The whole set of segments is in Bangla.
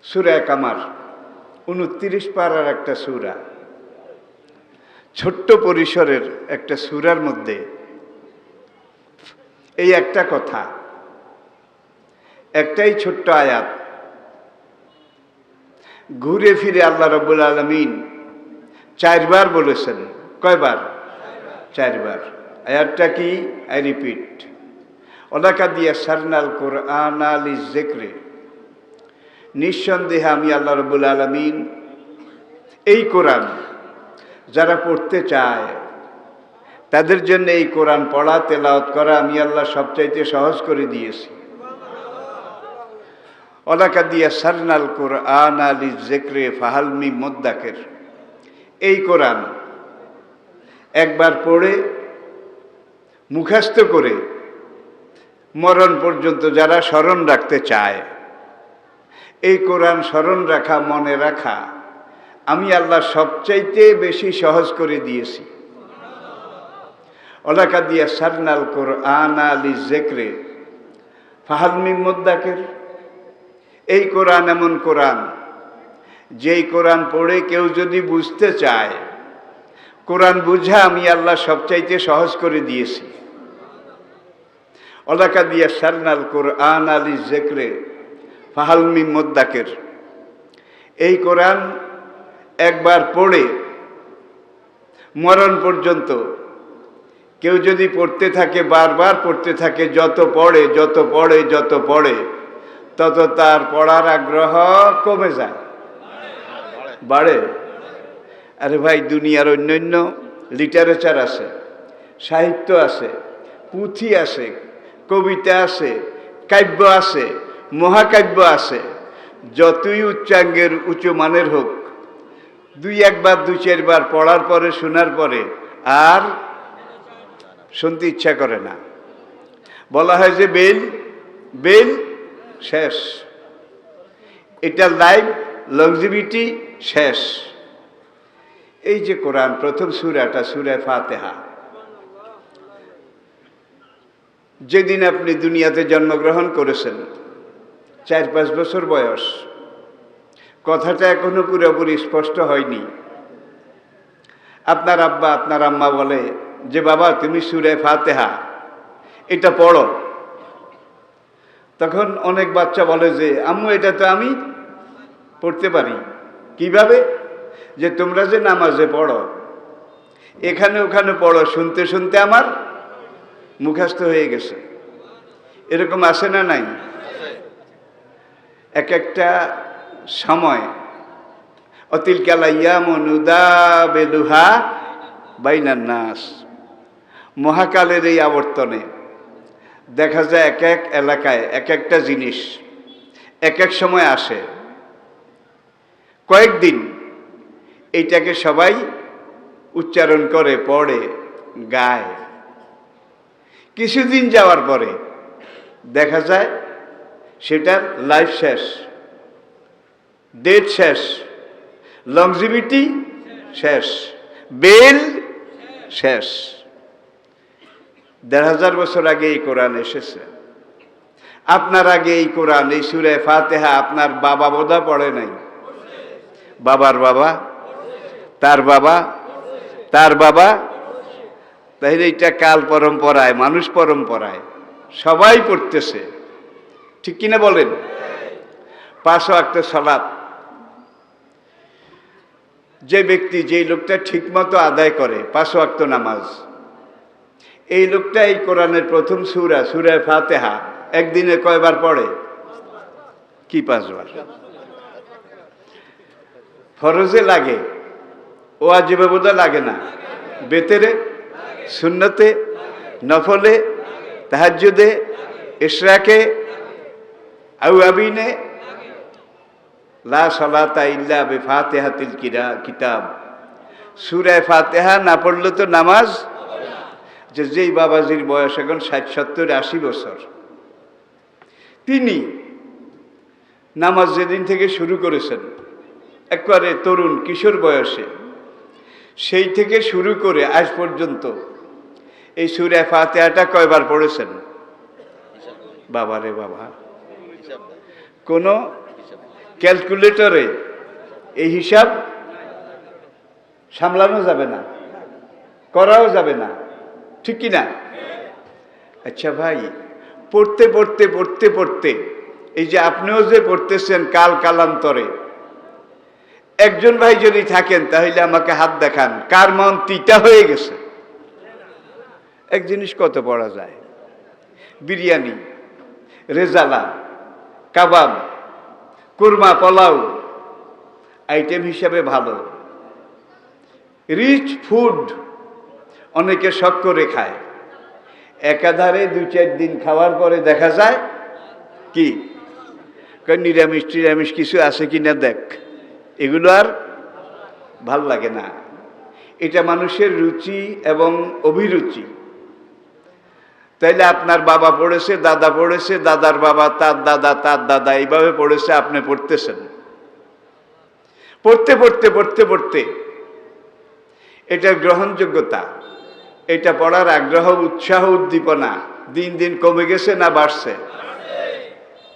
সূরা কামার ২৯ পারার একটা সূরা, ছোট্ট পরিসরের একটা সূরার মধ্যে এই একটা কথা, একটাই ছোট্ট আয়াত, ঘুরে ফিরে আল্লাহ রাব্বুল আলামিন 4 বার বলেছেন। কয়বার? 4 বার। আয়াতটা কি? আই রিপিট, ওয়ালাকাদ ইয়াসসারনাল কুরআনা লিযিকরি, নিঃসন্দেহে আমি আল্লাহ রাব্বুল আলামিন এই কোরআন যারা পড়তে চায় তাদের জন্য এই কোরআন পড়া তেলাওয়াত করা আমি আল্লাহ সবচাইতে সহজ করে দিয়েছি। ওয়ালাকাদ ইয়াসসারনাল কুরআনা লিযিকরি ফাহাল মিন মুদ্দাকির, এই কোরআন একবার পড়ে মুখস্থ করে মরণ পর্যন্ত যারা স্মরণ রাখতে চায়, এই কোরআন স্মরণ রাখা, মনে রাখা আমি আল্লাহ সবচাইতে বেশি সহজ করে দিয়েছি। ওয়ালাকাদ ইয়াসসারনাল কুরআনা লিযিকরি ফাহাল মিন মুদ্দাকির, এই কোরআন এমন কোরআন যেই কোরআন পড়ে কেউ যদি বুঝতে চায়, কোরআন বুঝা আমি আল্লাহ সবচাইতে সহজ করে দিয়েছি। ওয়ালাকাদ ইয়াসসারনাল কুরআনা লিযিকরি ফাহাল মিন মুদ্দাকির, এই কোরআন একবার পড়ে মরণ পর্যন্ত কেউ যদি পড়তে থাকে, বারবার পড়তে থাকে, যত পড়ে যত পড়ে যত পড়ে তত তার পড়ার আগ্রহ কমে যায়, বাড়ে। আরে ভাই, দুনিয়ার অন্যান্য লিটারেচার আছে, সাহিত্য আছে, পুঁথি আছে, কবিতা আছে, কাব্য আছে, মহাকাব্য আছে, যতই উচ্চাঙ্গের উঁচু মানের হোক, 2-1 বার 2-4 বার পড়ার পরে, শোনার পরে আর শুনতে ইচ্ছা করে না। বলা হয় যে বেল বেল শেষ, এটা লাইফ লংজিভিটি শেষ। এই যে কোরআন প্রথম সূরাটা, সূরা ফাতিহা, যেদিন আপনি দুনিয়াতে জন্মগ্রহণ করেছেন, 4-5 বছর বয়স, কথাটা এখনো পুরোপুরি স্পষ্ট হয়নি। আপনার আব্বা আপনার আম্মা বলে যে বাবা তুমি সূরা ফাতিহা এটা পড়ো, তখন অনেক বাচ্চা বলে যে আম্মু এটা তো আমি পড়তে পারি। কিভাবে? যে তোমরা যে নামাজে পড়ো, এখানে ওখানে পড়ো, শুনতে শুনতে আমার মুখস্থ হয়ে গেছে। এরকম আছে না নাই? এক একটা সময় অতিলকাল আইয়ামু নুদাবিলুহা বাইনান নাস, মহাকালের এই আবর্তনে দেখা যায় এক এক এলাকায় এক একটা জিনিস এক এক সময় আসে। কয়েকদিন এইটাকে সবাই উচ্চারণ করে, পড়ে, গায়। কিছুদিন যাওয়ার পরে দেখা যায় সেটার লাইফ শেষ, ডেট শেষ, লংজিভিটি শেষ, বেল শেষ। ১,৫০০ বছর আগে এই কোরআন এসেছে। আপনার আগে এই কোরআন, এই সূরা ফাতিহা আপনার বাবা বোধহয় পড়ে নাই। বাবার বাবা, তার বাবা, তার বাবা, তাহলে এটা কাল পরম্পরায়, মানুষ পরম্পরায় সবাই পড়তেছে, ঠিক কিনা বলেন? 5 ওয়াক্ত সালাত যে ব্যক্তি, যেই লোকটা ঠিকমতো আদায় করে 5 ওয়াক্ত নামাজ, এই লোকটা এই কোরআনের প্রথম সূরা, সূরা ফাতিহা একদিনে কয়বার পড়ে? কি 5 বার? ফরজে লাগে, ওয়াজিবে বোধহয় লাগে না, বেতেরে, সুন্নতে, নফলে, তাহাজ্জুদে, ইশরাকে, আওয়াবিনে, লা সালাতা ইল্লা বিফাতিহাতিল কিতাব। সূরা ফাতিহা না পড়লে তো নামাজ। যেই বাবাজির বয়স এখন 60, 70, 80 বছর, তিনি নামাজ যেদিন থেকে শুরু করেছেন একবারে তরুণ কিশোর বয়সে, সেই থেকে শুরু করে আজ পর্যন্ত এই সূরা ফাতিহাটা কয়বার পড়েছেন? বাবারে বাবা, কোনো ক্যালকুলেটরে এই হিসাব সামলানো যাবে না, করাও যাবে না, ঠিক কি না? আচ্ছা ভাই, পড়তে পড়তে পড়তে পড়তে এই যে আপনিও যে পড়তেছেন কাল কালান্তরে, একজন ভাই যদি থাকেন তাহলে আমাকে হাত দেখান কার মন তিতা হয়ে গেছে। এক জিনিস কত পড়া যায়, বিরিয়ানি, রেজালা, কাবাব, কুরমা, পোলাও আইটেম হিসাবে ভালো, রিচ ফুড, অনেকে শখ করে খায়। একাধারে 2-4 দিন খাওয়ার পরে দেখা যায় কি নিরামিষ টিরামিষ কিছু আছে কিনা দেখ, এগুলো আর ভাল লাগে না। এটা মানুষের রুচি এবং অভিরুচি। তাইলে আপনার বাবা পড়েছে, দাদা পড়েছে, দাদার বাবা, তার দাদা, তার দাদা, এইভাবে পড়েছে, আপনি পড়তেছেন। পড়তে পড়তে পড়তে পড়তে এটার গ্রহণযোগ্যতা, এটা পড়ার আগ্রহ, উৎসাহ, উদ্দীপনা দিন দিন কমে গেছে না বাড়ছে?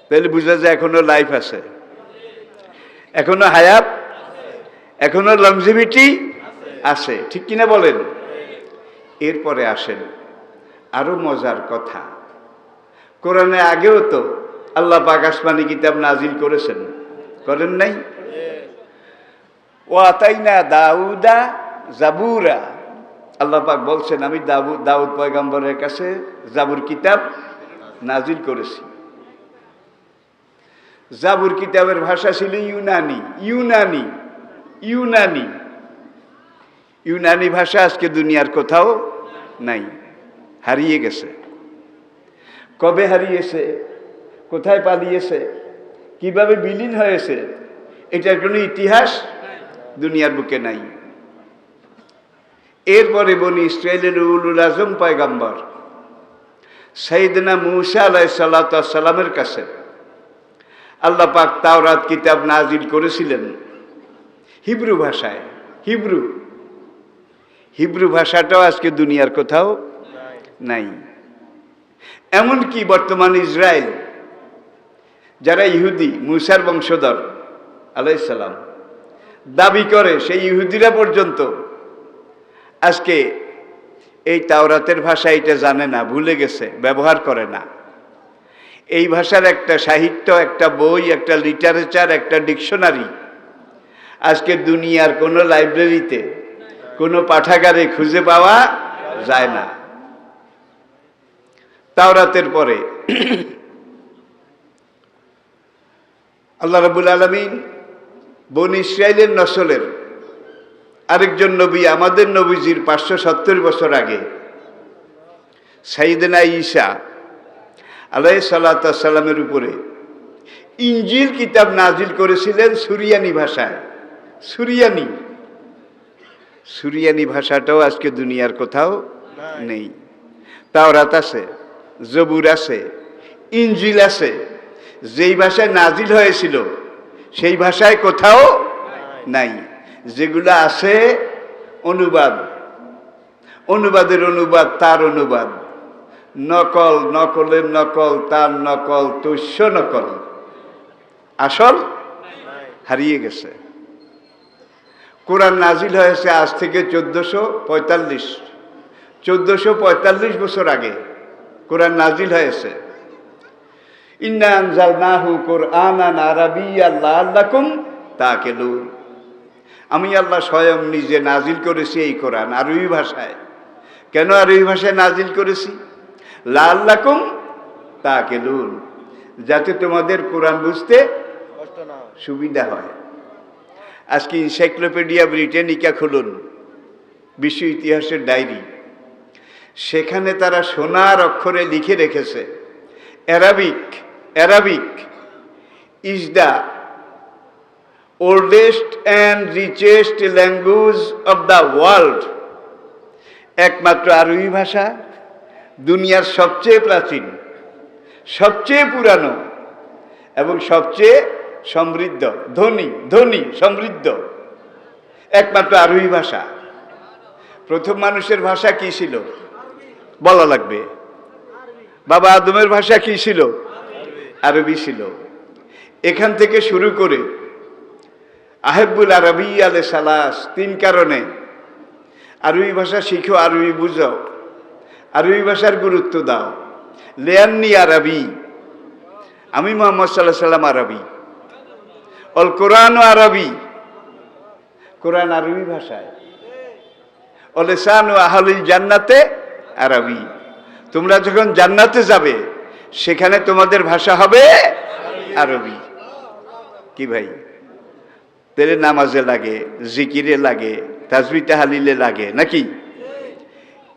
তাহলে বুঝা যায় এখনো লাইফ আছে, এখনো হায়াত, এখনো লংজিভিটি আছে, ঠিক কিনা বলেন? এরপরে আসেন আরো মজার কথা। কোরআনে আগেও তো আল্লাহ পাক আসমানি কিতাব নাজিল করেছেন, করেন নাই? ওয়াতাইনা দাউদা জাবুরা, আল্লাহ পাক বলছেন আমি দাউদ পয়গম্বরের কাছে জাবুর কিতাব নাজিল করেছি। জাবুর কিতাবের ভাষা ছিল ইউনানি। ইউনানি ইউনানি ইউনানি ভাষা আজকে দুনিয়ার কোথাও নাই, হারিয়ে গেছে। কবে হারিয়েছে, কোথায় পালিয়েছে, কিভাবে বিলীন হয়েছে, এটার কোনো ইতিহাস দুনিয়ার বুকে নাই। এরপরে বনি ইসরাইলের উলুল আজম পয়গম্বর সাইয়েদনা মূসা আলাইহিস সালাতু ওয়াস সালামের কাছে আল্লাহ পাক তাওরাত কিতাব নাজিল করেছিলেন হিব্রু ভাষায়। হিব্রু ভাষাটাও আজকে দুনিয়ার কোথাও নাই। এমনকি বর্তমান ইসরায়েল, যারা ইহুদি, মূসার বংশধর আলাইহিস সালাম দাবি করে, সেই ইহুদিরা পর্যন্ত আজকে এই তাওরাতের ভাষা এটা জানে না, ভুলে গেছে, ব্যবহার করে না। এই ভাষার একটা সাহিত্য, একটা বই, একটা লিটারেচার, একটা ডিকশনারি আজকে দুনিয়ার কোনো লাইব্রেরিতে, কোনো পাঠাগারে খুঁজে পাওয়া যায় না। তাওরাতের পরে আল্লাহ রাব্বুল আলামিন বনি ইসরাইলের নসলের আরেকজন নবী, আমাদের নবীজির 570 বছর আগে সাইয়েদনা ঈসা আলাইহিস সালাতু ওয়াস সালামের উপরে ইনজিল কিতাব নাজিল করেছিলেন সুরিয়ানি ভাষায়। সুরিয়ানি ভাষাটাও আজকে দুনিয়ার কোথাও নেই। তাওরাত আছে, জবুর আছে, ইনজিল আছে, যেই ভাষায় নাজিল হয়েছিল সেই ভাষায় কোথাও নাই। যেগুলো আছে অনুবাদ, অনুবাদের অনুবাদ, তার অনুবাদ, নকল, নকলের নকল, তার নকল, তৈশ্য নকল, আসল হারিয়ে গেছে। কোরআন নাজিল হয়েছে আজ থেকে 1445 বছর আগে কোরআন নাজিল হয়েছে। ইন্না আনজালনাহু কুরআনান আরাবিয়্যান লাআল্লাকুম তাকিলুন, আমি আল্লাহ স্বয়ং নিজে নাজিল করেছি এই কোরআন আরবি ভাষায়। কেন আরবি ভাষায় নাজিল করেছি? লাআল্লাকুম তাকিলুন, যাতে তোমাদের কোরআন বুঝতে সুবিধা হয়। আজকে এনসাইক্লোপিডিয়া ব্রিটানিকা খুলুন, বিশ্ব ইতিহাসের ডায়েরি, সেখানে তারা সোনার অক্ষরে লিখে রেখেছে Arabic is the oldest and richest language of the world. একমাত্র আরবি ভাষা দুনিয়ার সবচেয়ে প্রাচীন, সবচেয়ে পুরানো এবং সবচেয়ে সমৃদ্ধ, ধনী সমৃদ্ধ একমাত্র আরবি ভাষা। প্রথম মানুষের ভাষা কি ছিল বলা লাগবে। বাবা আদমের ভাষা কি ছিল? আরবি ছিল। এখান থেকে শুরু করে আহেবুল আরবি আলে সালাস, 3 কারণে আরবি ভাষা শিখো, আরবি বুঝো, আরবি ভাষার গুরুত্ব দাও। লিয়ান্নি আরবি, আমি মুহাম্মদ সাল্লাল্লাহু আলাইহি সাল্লাম আরবি। অল কোরআন আরবি, কোরআন আরবি ভাষায়। অল লিসানু আহলিল জান্নাতে আরবি, তোমরা যখন জান্নাতে যাবে সেখানে তোমাদের ভাষা হবে আরবি। কি ভাই, তেরে নামাজে লাগে, জিকিরে লাগে, তাসবিহ তাহলিলে লাগে নাকি?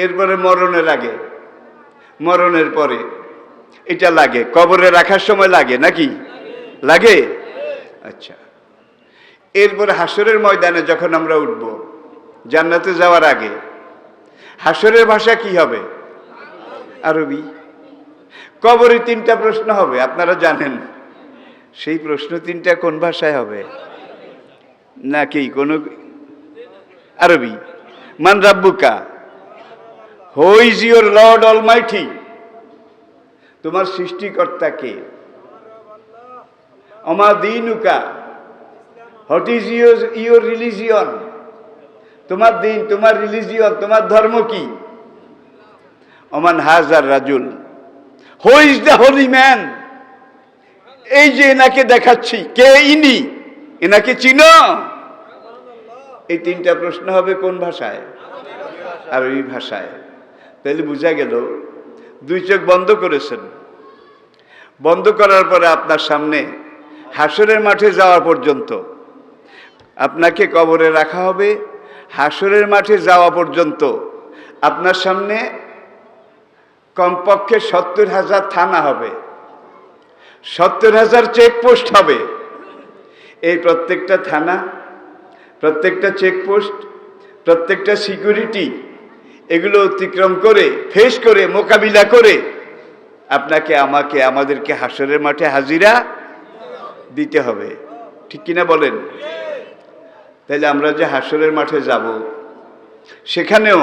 এরপরে মরণে লাগে, মরণের পরে এটা লাগে, কবরে রাখার সময় লাগে নাকি? লাগে। আচ্ছা, এরপরে হাসরের ময়দানে যখন আমরা উঠব, জান্নাতে যাওয়ার আগে হাসরের ভাষা কি হবে? আরবি। কবরে 3টা প্রশ্ন হবে, আপনারা জানেন। সেই প্রশ্ন 3টা কোন ভাষায় হবে? নাকি কোন আরবি। মান রাব্বুকা, who is your lord almighty, তোমার সৃষ্টিকর্তা কে? আমা দীনুকা, হোয়াট ইজ ইউর রিলিজিয়ন, তোমার দিন, তোমার রিলিজিয়ন, তোমার ধর্ম কি? ওমান হাজার রাজুল, who is the holy man, এই যে এনাকে দেখাচ্ছি, কে ইনি, এনাকে চিনো? এই 3টা প্রশ্ন হবে কোন ভাষায়? আরবি ভাষায়। তাহলে বোঝা গেল 2 চোখ বন্ধ করেছেন, বন্ধ করার পরে আপনার সামনে হাসরের মাঠে যাওয়া পর্যন্ত, আপনাকে কবরে রাখা হবে, হাসরের মাঠে যাওয়া পর্যন্ত আপনার সামনে কমপক্ষে 70,000 থানা হবে, 70,000 চেকপোস্ট হবে। এই প্রত্যেকটা থানা, প্রত্যেকটা চেকপোস্ট, প্রত্যেকটা সিকিউরিটি, এগুলো অতিক্রম করে, ফেস করে, মোকাবিলা করে আপনাকে, আমাকে, আমাদেরকে হাসরের মাঠে হাজিরা দিতে হবে। ঠিক কিনা বলেন? তাইলে আমরা যে হাসরের মাঠে যাব, সেখানেও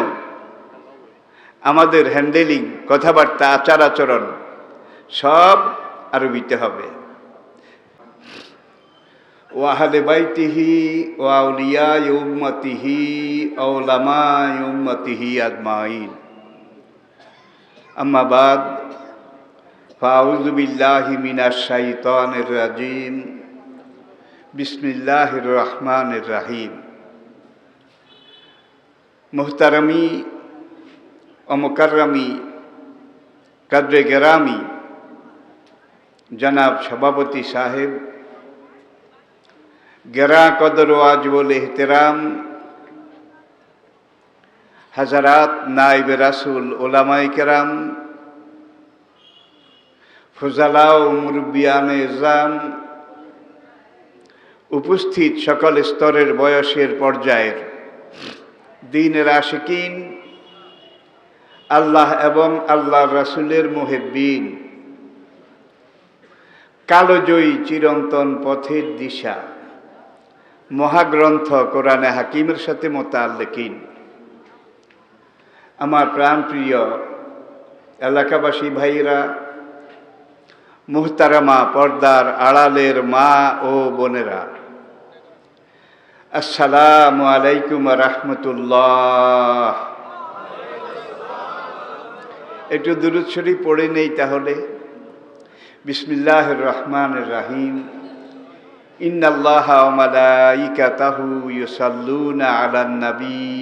আমাদের হ্যান্ডেলিং, কথাবার্তা, আচার আচরণ সব আরবিতে হবে। ওয়া আহলে বাইতিহি ওয়া আউলিয়া উম্মতিহি ওয়া উলামা উম্মতিহি আজমাইন। আম্মা বাদ, ফাউযু বিল্লাহি মিনাশ শাইতানির রাজিম। বিসমিল্লাহির রহমানির রহিম। মুহতারামি ও মুকাররামি, কাদরে গেরামি জনাব সভাপতি সাহেব, গেরা কদর ওয়াজিবুল এহতেরাম হাজারাত নাইবে রাসূল, ওলামায়ে কেরাম, ফুজালা ও মুরব্বিয়ানে ইজাম, উপস্থিত সকল স্তরের, বয়সের, পর্যায়ের দ্বীনের আশিকিন, আল্লাহ এবং আল্লাহর রাসূলের মুহিব্বিন, কালোজয়ী চিরন্তন পথের দিশা মহাগ্রন্থ কোরআনে হাকিমের সাথে মোতাল্লিকিন, আমার প্রাণপ্রিয় এলাকাবাসী ভাইরা, মুহতারামা পর্দার আড়ালের মা ও বোনেরা, আসসালামু আলাইকুম ওয়া রাহমাতুল্লাহ। একটু দুরূদ শরীফ পড়ে নেই তাহলে। বিসমিল্লাহির রহমানির রহিম। ইন্নাল্লাহা ওয়া মালাইকাতাহু ইউসাল্লুনা আলান নবী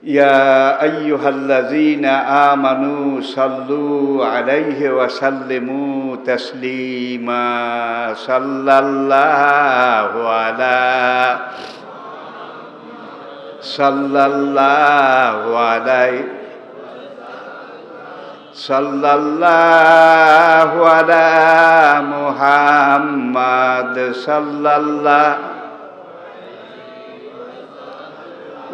ইয়া আইয়ুহাল্লাযীনা আমানু সাল্লু আলাইহি ওয়া সাল্লিমু তাসলিমা। সাল্লাল্লাহু আলাইহি সাল্লাল্লাহু আলা মুহাম্মাদ সাল্লাল্লাহু।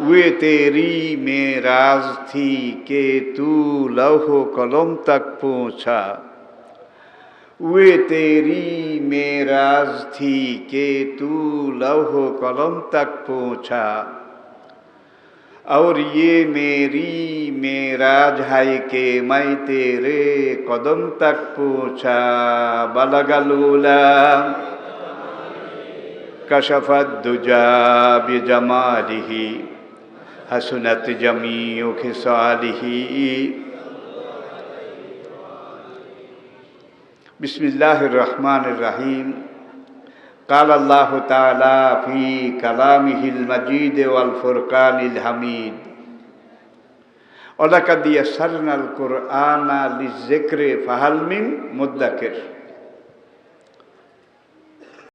वे तेरी मेराज थी कि तू लौह कलम तक पहुँचा, वे तेरी मेराज थी कि तू लौह कलम तक पहुँचा, और ये मेरी मेराज है के मैं तेरे कदम तक पूछा बलगलूला कशफत दुजा बिजमालिही हसनत जमीउ खिसालिही। बिस्मिल्लाहिर रहमानिर रहीम। क़ाल अल्लाह ताला फ़ी कलामिहिल मजीद वल फ़ुरक़ानिल हमीद वलक़द यस्सरनल क़ुरआन लिज़्ज़िक्रि फ़हल मिन मुद्दकिर।